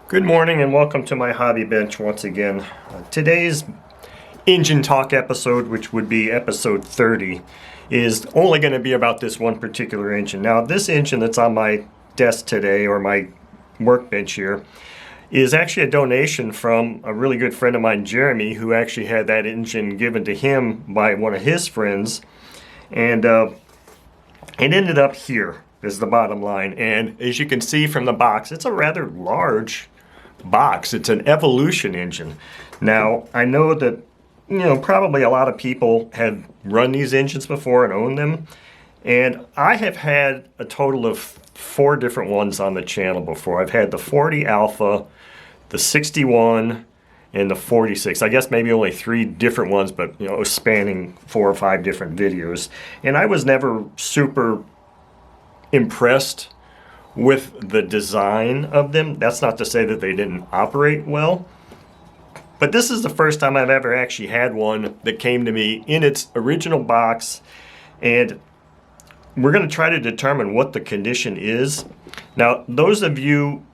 Good morning and welcome to my hobby bench once again. Today's engine talk episode, which would be episode 30, is only going to be about this one particular engine. Now, this engine that's on my desk today, or my workbench here, is actually a donation from a really good friend of mine, Jeremy, who actually had that engine given to him by one of his friends. And it ended up here, is the bottom line. And as you can see from the box, it's a rather large box. It's an Evolution engine. Now, I know that, probably a lot of people have run these engines before and owned them. And I have had a total of 4 different ones on the channel before. I've had the 40 Alpha, the 61, and the 46. I guess maybe only 3 different ones, but spanning 4 or 5 different videos. And I was never super impressed with the design of them. That's not to say that they didn't operate well, but this is the first time I've ever actually had one that came to me in its original box, and we're going to try to determine what the condition is. Now, those of you,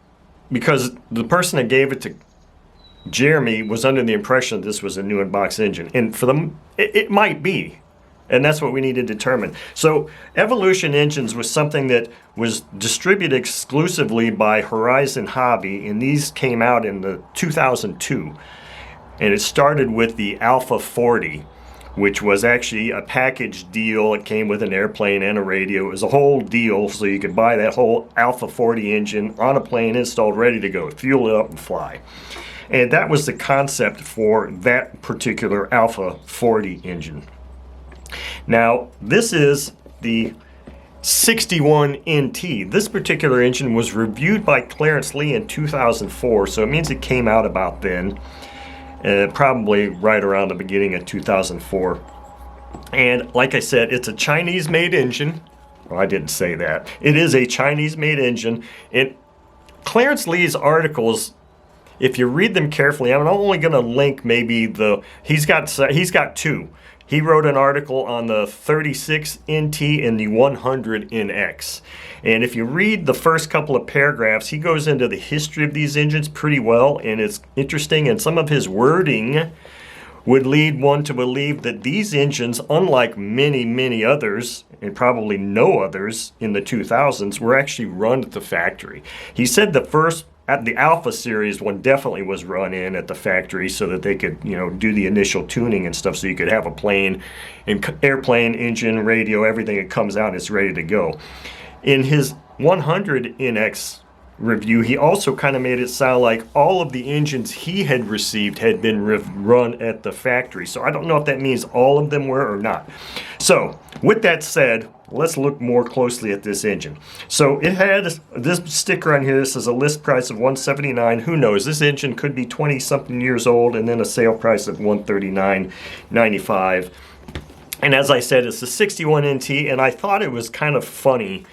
because the person that gave it to Jeremy was under the impression that this was a new in-box engine, and for them, it might be. And that's what we need to determine. So Evolution engines was something that was distributed exclusively by Horizon Hobby, and these came out in the 2002. And it started with the Alpha 40, which was actually a package deal. It came with an airplane and a radio. It was a whole deal, so you could buy that whole Alpha 40 engine on a plane installed, ready to go, fuel it up and fly. And that was the concept for that particular Alpha 40 engine. Now, this is the 61 NT. This particular engine was reviewed by Clarence Lee in 2004, so it means it came out about then, probably right around the beginning of 2004. And like I said, it's a Chinese-made engine. Well, I didn't say that. It is a Chinese-made engine. And Clarence Lee's articles, if you read them carefully, I'm only going to link maybe he's got 2. He wrote an article on the 36 NT and the 100 NX. And if you read the first couple of paragraphs, he goes into the history of these engines pretty well, and it's interesting. And some of his wording would lead one to believe that these engines, unlike many, many others, and probably no others in the 2000s, were actually run at the factory. He said the Alpha series one definitely was run in at the factory so that they could, do the initial tuning and stuff, so you could have a plane, and airplane, engine, radio, everything that comes out is ready to go. In his 100 NX review, he also kind of made it sound like all of the engines he had received had been run at the factory. So I don't know if that means all of them were or not. So with that said, let's look more closely at this engine. So it had this sticker on here. This is a list price of $179. Who knows? This engine could be 20-something years old, and then a sale price of $139.95. And as I said, it's a 61 NT, and I thought it was kind of funny,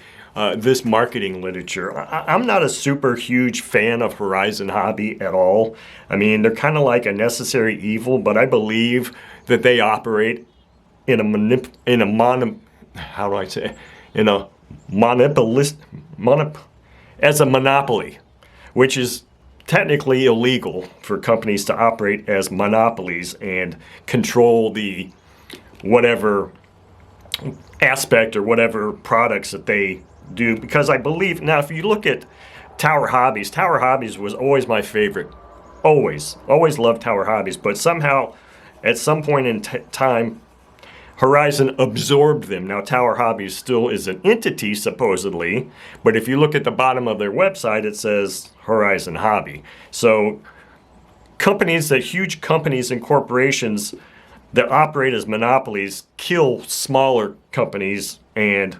this marketing literature. I'm not a super huge fan of Horizon Hobby at all. I mean, they're kind of like a necessary evil, but I believe that they operate in a monopoly, which is technically illegal for companies to operate as monopolies and control the whatever aspect or whatever products that they do. Because I believe, now if you look at Tower Hobbies was always my favorite. Always loved Tower Hobbies, but somehow at some point in time, Horizon absorbed them. Now, Tower Hobbies still is an entity, supposedly, but if you look at the bottom of their website, it says Horizon Hobby. So huge companies and corporations that operate as monopolies kill smaller companies and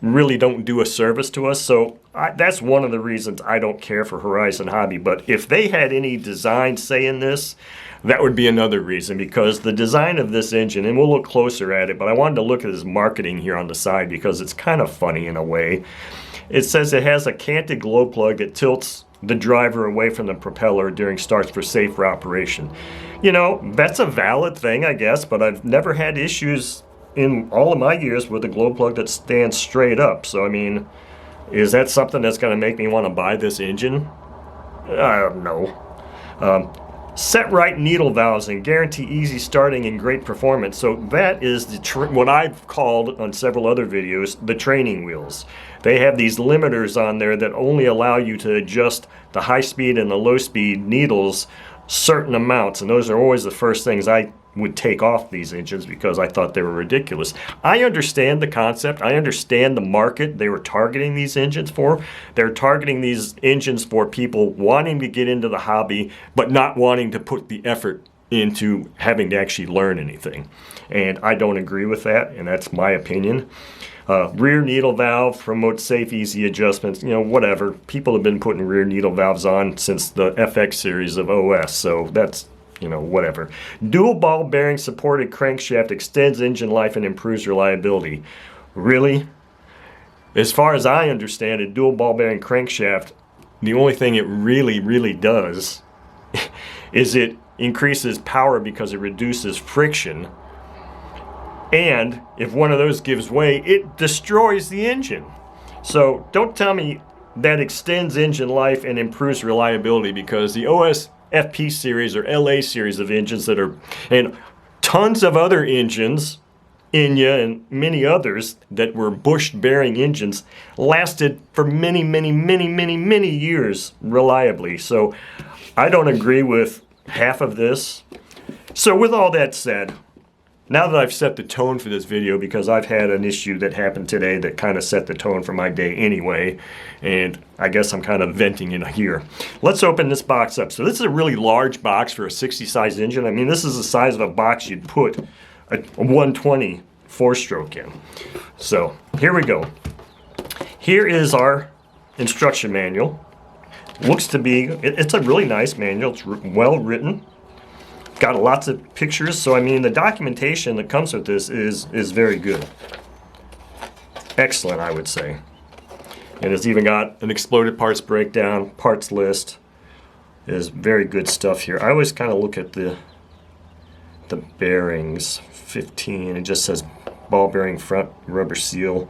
really don't do a service to us. So that's one of the reasons I don't care for Horizon Hobby. But if they had any design say in this, that would be another reason, because the design of this engine, and we'll look closer at it, but I wanted to look at his marketing here on the side because it's kind of funny in a way. It says it has a canted glow plug that tilts the driver away from the propeller during starts for safer operation. That's a valid thing, I guess, but I've never had issues in all of my years with a glow plug that stands straight up. So, I mean, is that something that's going to make me want to buy this engine? No. Set right needle valves and guarantee easy starting and great performance. So that is what I've called on several other videos the training wheels. They have these limiters on there that only allow you to adjust the high speed and the low speed needles certain amounts, and those are always the first things I would take off these engines because I thought they were ridiculous. I understand the concept. I understand the market they were targeting these engines for. They're targeting these engines for people wanting to get into the hobby but not wanting to put the effort into having to actually learn anything. And I don't agree with that, and that's my opinion. Rear needle valve promotes safe, easy adjustments. Whatever. People have been putting rear needle valves on since the FX series of OS, so that's whatever. Dual ball bearing supported crankshaft extends engine life and improves reliability. Really? As far as I understand it, dual ball bearing crankshaft, the only thing it really does is it increases power because it reduces friction. And if one of those gives way, it destroys the engine. So don't tell me that extends engine life and improves reliability, because the OS FP series or LA series of engines and tons of other engines, Enya and many others that were Bush bearing engines, lasted for many years reliably. So I don't agree with half of this. So with all that said, now that I've set the tone for this video, because I've had an issue that happened today that kind of set the tone for my day anyway, and I guess I'm kind of venting in here. Let's open this box up. So this is a really large box for a 60 size engine. I mean, this is the size of a box you'd put a 120 4-stroke in. So here we go. Here is our instruction manual. Looks to be, it's a really nice manual. It's well written. Got lots of pictures, so I mean the documentation that comes with this is very good. Excellent, I would say. And it's even got an exploded parts breakdown, parts list. Is very good stuff here. I always kind of look at the bearings. 15, it just says ball bearing front rubber seal.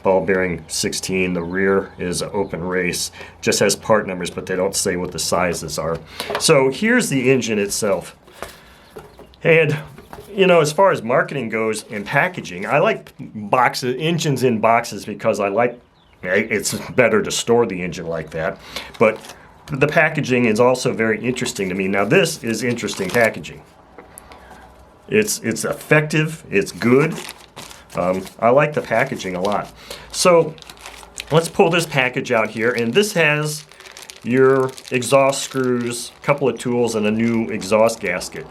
Ball bearing 16, the rear is open race. Just has part numbers, but they don't say what the sizes are. So here's the engine itself. And, as far as marketing goes and packaging, I like engines in boxes because it's better to store the engine like that. But the packaging is also very interesting to me. Now, this is interesting packaging. It's effective, it's good. I like the packaging a lot. So let's pull this package out here, and this has your exhaust screws, a couple of tools, and a new exhaust gasket.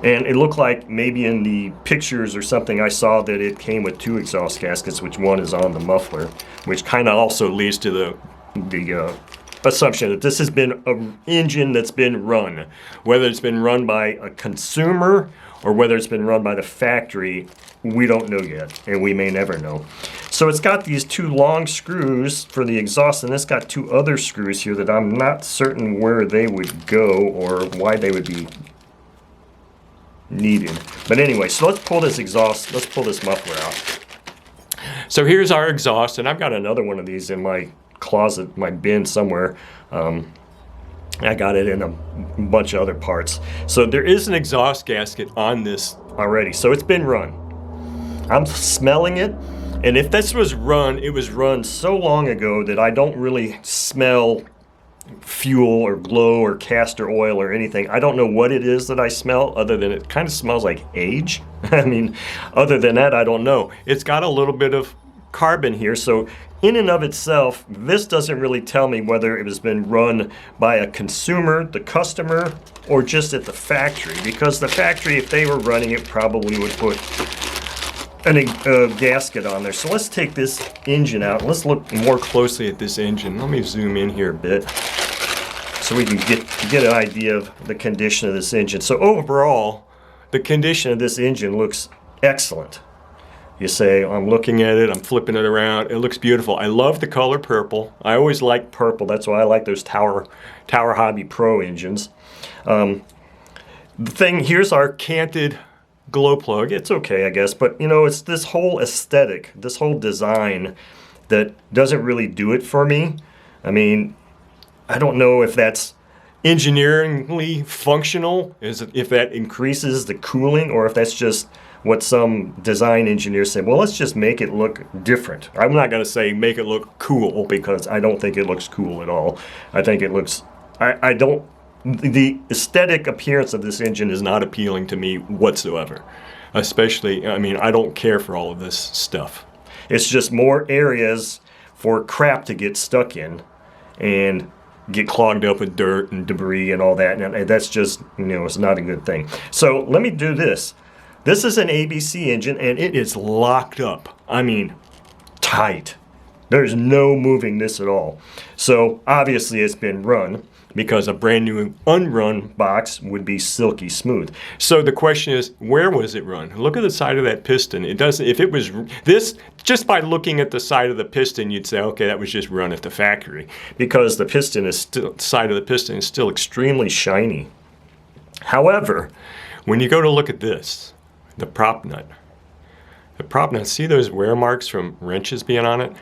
And it looked like maybe in the pictures or something I saw that it came with 2 exhaust gaskets, which one is on the muffler, which kind of also leads to the assumption that this has been an engine that's been run. Whether it's been run by a consumer or whether it's been run by the factory, we don't know yet, and we may never know. So it's got these 2 long screws for the exhaust, and it's got 2 other screws here that I'm not certain where they would go or why they would be needed. But anyway, so let's pull this muffler out. So here's our exhaust, and I've got another one of these in my closet, my bin somewhere. I got it in a bunch of other parts. So there is an exhaust gasket on this already, so it's been run. I'm smelling it, and if this was run, it was run so long ago that I don't really smell fuel or glow or castor oil or anything. I don't know what it is that I smell, other than it kind of smells like age. I mean, other than that, I don't know. It's got a little bit of carbon here, so in and of itself, this doesn't really tell me whether it has been run by a consumer, the customer, or just at the factory, because the factory, if they were running it, probably would put a gasket on there. So let's take this engine out. Let's look more closely at this engine. Let me zoom in here a bit so we can get an idea of the condition of this engine. So overall, the condition of this engine looks excellent. You say, I'm looking at it, I'm flipping it around, it looks beautiful. I love the color purple. I always like purple. That's why I like those Tower Hobby Pro engines. Here's our canted glow plug. It's okay, I guess, but it's this whole aesthetic, this whole design that doesn't really do it for me. I mean, I don't know if that's engineeringly functional, if that increases the cooling, or if that's just what some design engineers say, well, let's just make it look different. I'm not going to say make it look cool, because I don't think it looks cool at all. I think it looks, I don't, the aesthetic appearance of this engine is not appealing to me whatsoever. Especially, I mean, I don't care for all of this stuff. It's just more areas for crap to get stuck in and get clogged up with dirt and debris and all that. And that's just, it's not a good thing. So let me do this. This is an ABC engine, and it is locked up. I mean, tight. There's no moving this at all. So obviously it's been run, because a brand new unrun box would be silky smooth. So the question is, where was it run? Look at the side of that piston. It doesn't, if it was this, just by looking at the side of the piston, you'd say, okay, that was just run at the factory, because the piston is still, side of the piston is still extremely shiny. However, when you go to look at this, the prop nut, see those wear marks from wrenches being on it?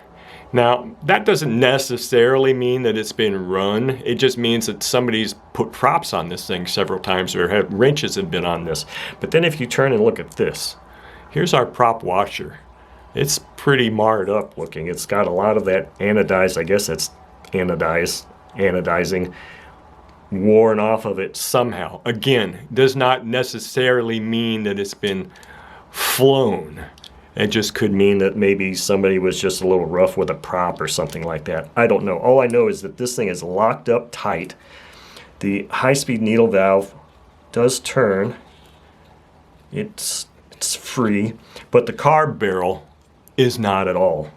Now, that doesn't necessarily mean that it's been run. It just means that somebody's put props on this thing several times, or wrenches have been on this. But then if you turn and look at this, here's our prop washer. It's pretty marred up looking. It's got a lot of that anodized, I guess that's anodizing, worn off of it somehow. Again, does not necessarily mean that it's been flown. It just could mean that maybe somebody was just a little rough with a prop or something like that. I don't know. All I know is that this thing is locked up tight. The high-speed needle valve does turn. It's free, but the carb barrel is not at all.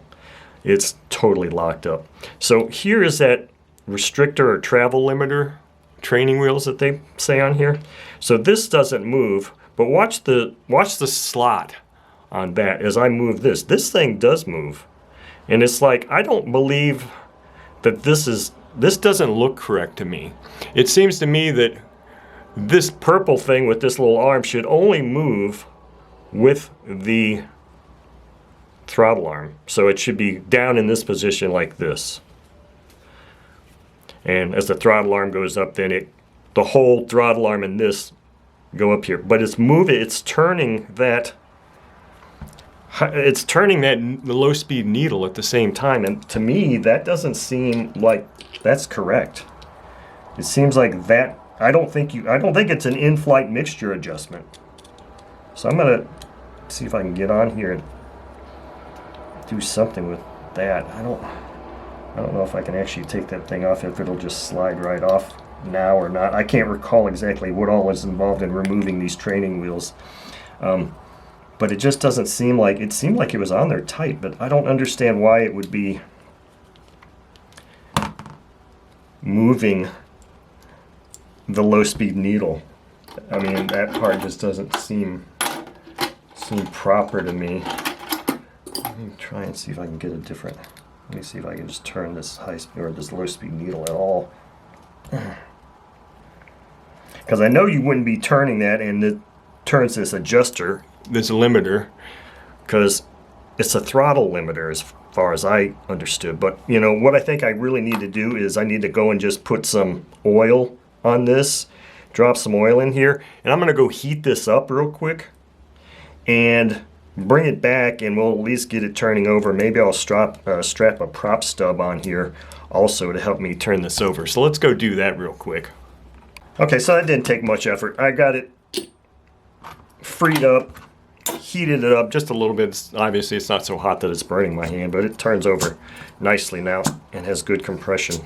It's totally locked up. So here is that restrictor or travel limiter training wheels that they say on here. So this doesn't move, but watch the slot on that as I move this. This thing does move. And it's like, I don't believe that this doesn't look correct to me. It seems to me that this purple thing with this little arm should only move with the throttle arm. So it should be down in this position like this. And as the throttle arm goes up, then the whole throttle arm and this go up here. But it's moving, it's turning that the low-speed needle at the same time, and to me that doesn't seem like that's correct. It seems like that I don't think it's an in-flight mixture adjustment. So I'm gonna see if I can get on here and do something with that. I don't know if I can actually take that thing off, if it'll just slide right off now or not. I can't recall exactly what all is involved in removing these training wheels. But it just doesn't seem like, it seemed like it was on there tight, but I don't understand why it would be moving the low-speed needle. I mean, that part just doesn't seem proper to me. Let me try and see if I can get a different, let me see if I can just turn this high-speed or this low-speed needle at all. Because I know you wouldn't be turning that, and it turns this adjuster, this limiter, because it's a throttle limiter as far as I understood. But what I think I really need to do is I need to go and just put some oil on this, drop some oil in here, and I'm going to go heat this up real quick and bring it back, and we'll at least get it turning over. Maybe I'll strap a prop stub on here also to help me turn this over. So let's go do that real quick. Okay, so that didn't take much effort. I got it freed up, heated it up just a little bit. Obviously it's not so hot that it's burning my hand, but it turns over nicely now and has good compression.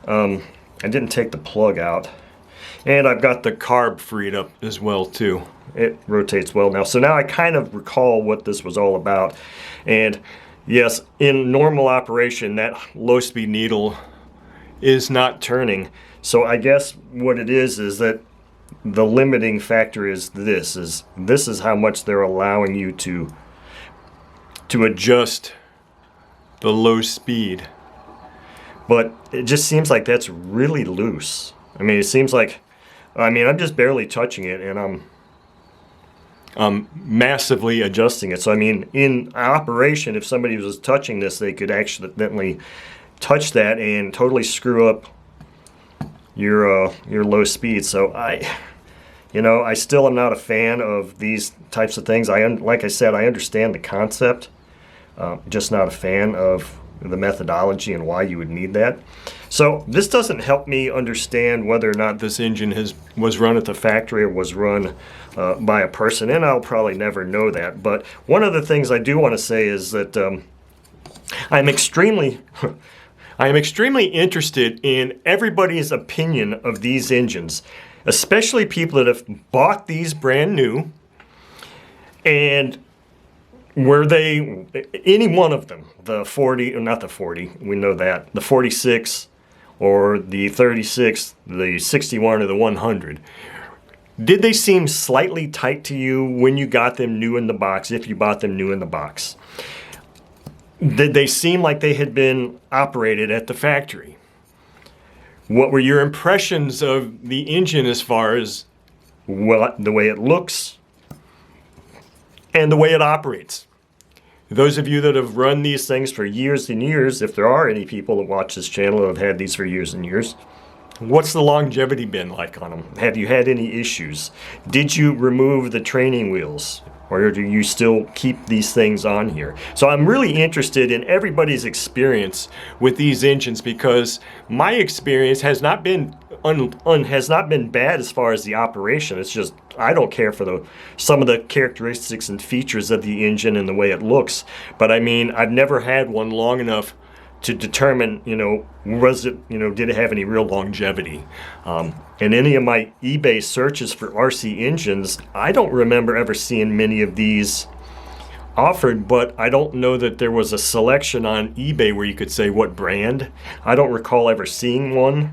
I didn't take the plug out, and I've got the carb freed up as well too. It rotates well now. So now I kind of recall what this was all about. And yes, in normal operation that low-speed needle is not turning. So I guess what it is that the limiting factor is this is how much they're allowing you to adjust the low speed. But it just seems like that's really loose. I mean, it seems like, I'm just barely touching it, and I'm massively adjusting it. So I mean, in operation, if somebody was touching this, they could accidentally touch that and totally screw up your low speed. So I still am not a fan of these types of things. Like I said, I understand the concept, just not a fan of the methodology and why you would need that. So this doesn't help me understand whether or not this engine was run at the factory or was run by a person, and I'll probably never know that. But one of the things I do want to say is that I'm extremely interested in everybody's opinion of these engines, especially people that have bought these brand new, and were they, any one of them, the 40, or not the 40, we know that, the 46, or the 36, the 61, or the 100, did they seem slightly tight to you when you got them new in the box, if you bought them new in the box? Did they seem like they had been operated at the factory? What were your impressions of the engine as far as, well, the way it looks and the way it operates? Those of you that have run these things for years and years, if there are any people that watch this channel that have had these for years and years, what's the longevity been like on them? Have you had any issues? Did you remove the training wheels? Or do you still keep these things on here? So I'm really interested in everybody's experience with these engines, because my experience has not been bad as far as the operation. It's just I don't care for some of the characteristics and features of the engine and the way it looks. But I mean, I've never had one long enough to determine, was it, did it have any real longevity? In any of my eBay searches for RC engines, I don't remember ever seeing many of these offered, but I don't know that there was a selection on eBay where you could say what brand. I don't recall ever seeing one.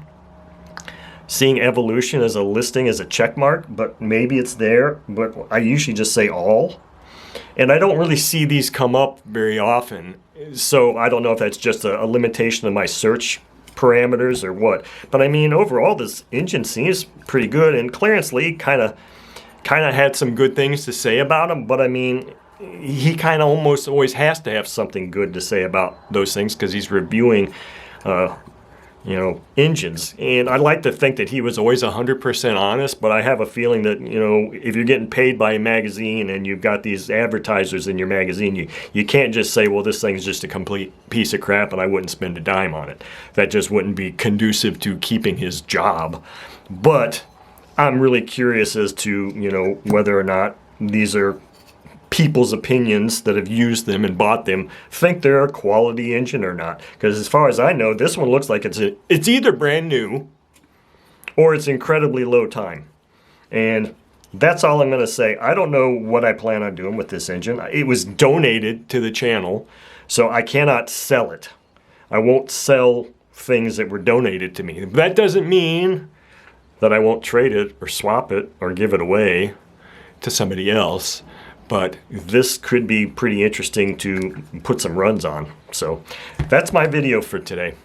Seeing Evolution as a listing, as a check mark, but maybe it's there, but I usually just say all. And I don't really see these come up very often. So I don't know if that's just a limitation of my search parameters or what. But I mean, overall, this engine seems pretty good. And Clarence Lee kind of had some good things to say about him. But I mean, he kind of almost always has to have something good to say about those things because he's reviewing engines. And I'd like to think that he was always 100% honest, but I have a feeling that, if you're getting paid by a magazine and you've got these advertisers in your magazine, you can't just say, well, this thing's just a complete piece of crap and I wouldn't spend a dime on it. That just wouldn't be conducive to keeping his job. But I'm really curious as to, whether or not these are people's opinions that have used them and bought them, think they're a quality engine or not. Because as far as I know, this one looks like it's either brand new or it's incredibly low time. And that's all I'm going to say. I don't know what I plan on doing with this engine. It was donated to the channel, so I cannot sell it. I won't sell things that were donated to me. That doesn't mean that I won't trade it or swap it or give it away to somebody else. But this could be pretty interesting to put some runs on. So that's my video for today.